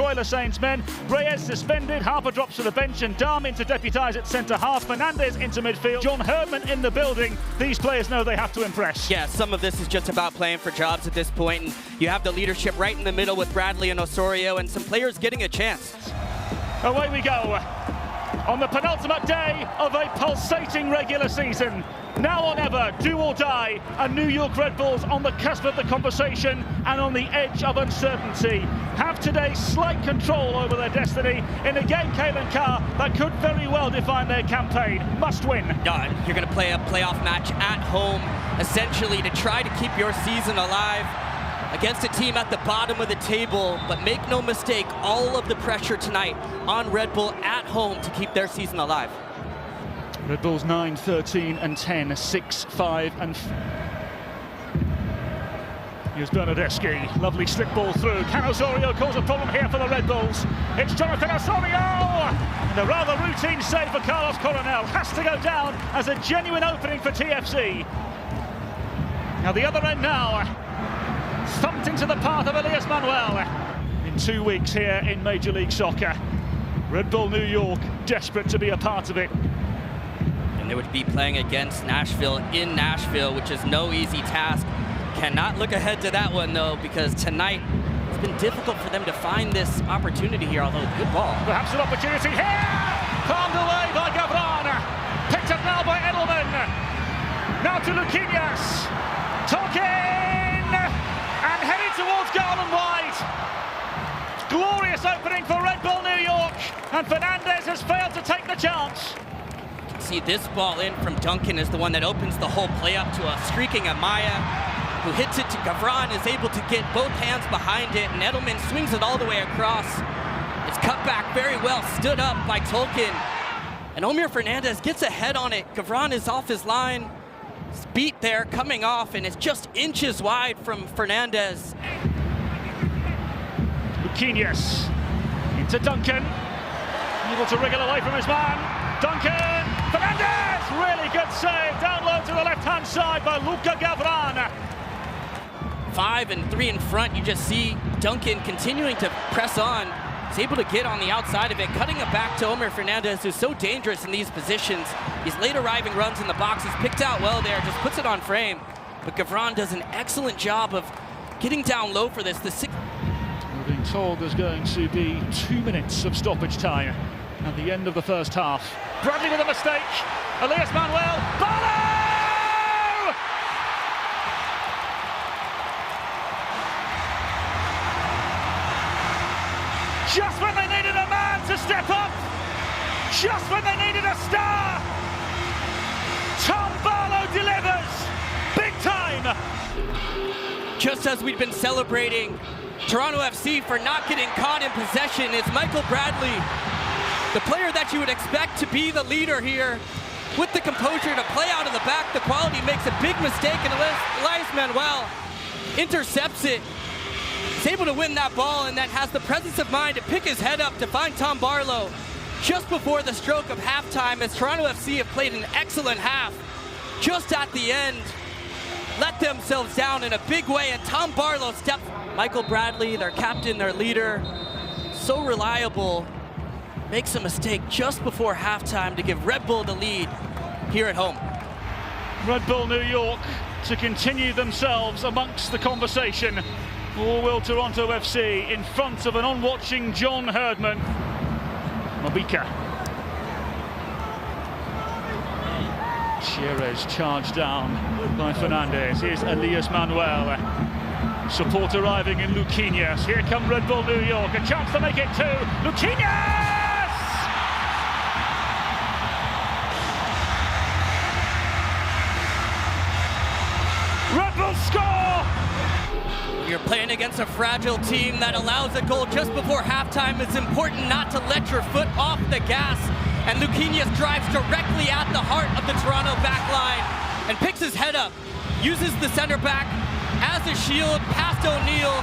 Troy Lessane's men. Reyes suspended, Harper drops to the bench, and Darm in to deputise at centre-half. Fernandez into midfield. John Herdman in the building. These players know they have to impress. Yeah, some of this is just about playing for jobs at this point, and you have the leadership right in the middle with Bradley and Osorio, and some players getting a chance. Away we go on the penultimate day of a pulsating regular season. Now or never, do or die, and New York Red Bulls on the cusp of the conversation and on the edge of uncertainty. Have today slight control over their destiny in a game, Calen Carr, that could very well define their campaign. Must win. You're going to play a playoff match at home, essentially to try to keep your season alive against a team at the bottom of the table, but make no mistake, all of the pressure tonight on Red Bull at home to keep their season alive. Red Bulls 9, 13 and 10, 6, 5 and... Here's Bernardeschi, lovely slip ball through. Can Osorio cause a problem here for the Red Bulls? It's Jonathan Osorio! And a rather routine save for Carlos Coronel. Has to go down as a genuine opening for TFC. Now the other end now, thumped into the path of Elias Manuel. In 2 weeks here in Major League Soccer. Red Bull New York, desperate to be a part of it. They would be playing against Nashville in Nashville, which is no easy task. Cannot look ahead to that one, though, because tonight it's been difficult for them to find this opportunity here, although good ball. Perhaps an opportunity here! Palmed away by Gavran. Picked up now by Edelman. Now to Luquinhas. Tolkien! And headed towards Garland wide. Glorious opening for Red Bull New York. And Fernandez has failed to take the chance. See, this ball in from Duncan is the one that opens the whole play up to a streaking Amaya, who hits it to Gavran, is able to get both hands behind it, and Edelman swings it all the way across. It's cut back very well, stood up by Tolkien. And Omir Fernandez gets a head on it. Gavran is off his line. It's beat there, coming off, and it's just inches wide from Fernandez. Luquinhas into Duncan. Able to wriggle away from his man. Duncan! Fernandez! Really good save. Down low to the left-hand side by Luka Gavran. 5 and 3 in front. You just see Duncan continuing to press on. He's able to get on the outside of it, cutting it back to Omir Fernandez, who's so dangerous in these positions. These late arriving runs in the box, he's picked out well there, just puts it on frame. But Gavran does an excellent job of getting down low for this. We're being told there's going to be 2 minutes of stoppage time at the end of the first half. Bradley with a mistake. Elias Manuel. Barlow! Just when they needed a man to step up. Just when they needed a star. Tom Barlow delivers. Big time. Just as we've been celebrating Toronto FC for not getting caught in possession, it's Michael Bradley, the player that you would expect to be the leader here, with the composure to play out of the back. The quality makes a big mistake, and Elias Manuel intercepts it. He's able to win that ball, and then has the presence of mind to pick his head up to find Tom Barlow just before the stroke of halftime, as Toronto FC have played an excellent half. Just at the end, let themselves down in a big way, and Tom Barlow steps. Michael Bradley, their captain, their leader, so reliable, makes a mistake just before halftime to give Red Bull the lead here at home. Red Bull New York to continue themselves amongst the conversation. Or will Toronto FC in front of an on-watching John Herdman. Mabika. Chires charged down by Fernandez. Here's Elias Manuel. Support arriving in Luquinhas. Here come Red Bull New York. A chance to make it 2. Luquinhas! Red Bull score! You're playing against a fragile team that allows a goal just before halftime. It's important not to let your foot off the gas. And Luquinhas drives directly at the heart of the Toronto backline and picks his head up, uses the center back as a shield past O'Neal,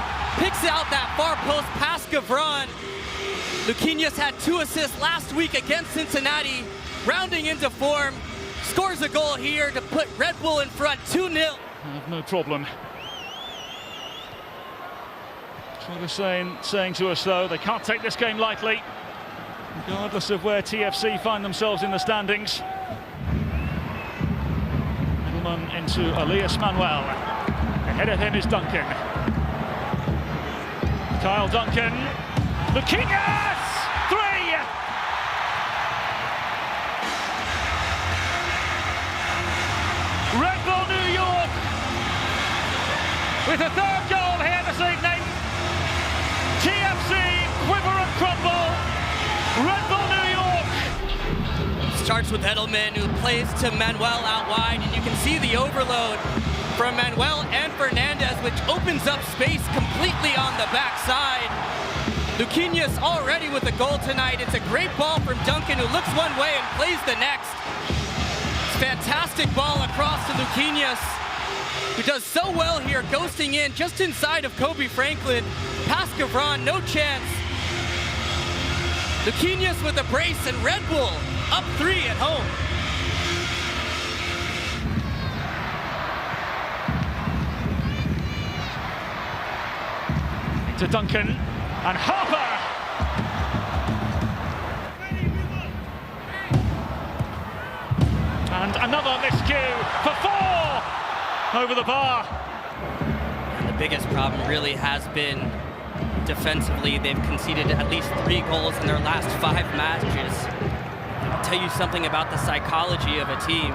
picks out that far post past Gavran. Luquinhas had 2 assists last week against Cincinnati, rounding into form, scores a goal here to put Red Bull in front 2-0. No problem. What they're saying to us, though, they can't take this game lightly, regardless of where TFC find themselves in the standings. Middleman into Elias Manuel. Ahead of him is Duncan. Kyle Duncan. Luquinhas! 3! Red Bull New York with a third goal here this evening. TFC quiver and crumble. Red Bull New York. Starts with Edelman, who plays to Manuel out wide, and you can see the overload from Manuel and Fernandez, which opens up space completely on the backside. Luquinhas already with a goal tonight. It's a great ball from Duncan, who looks one way and plays the next. Fantastic ball across to Luquinhas, who does so well here, ghosting in just inside of Kobe Franklin. Past Gavron, no chance. Luquinhas with a brace, and Red Bull up 3 at home. To Duncan and Harper. And another miscue for 4 over the bar. And the biggest problem really has been defensively. They've conceded at least 3 goals in their last 5 matches. I'll tell you something about the psychology of a team.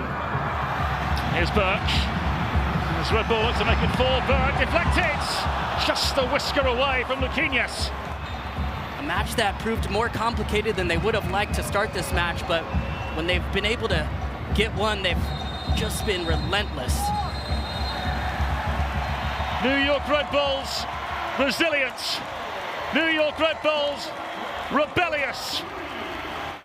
Here's Burke. As Red Bull look to make it 4. Burke deflected. Just a whisker away from Luquinhas. A match that proved more complicated than they would have liked to start this match, but when they've been able to get one, they've just been relentless. New York Red Bulls, resilient. New York Red Bulls, rebellious.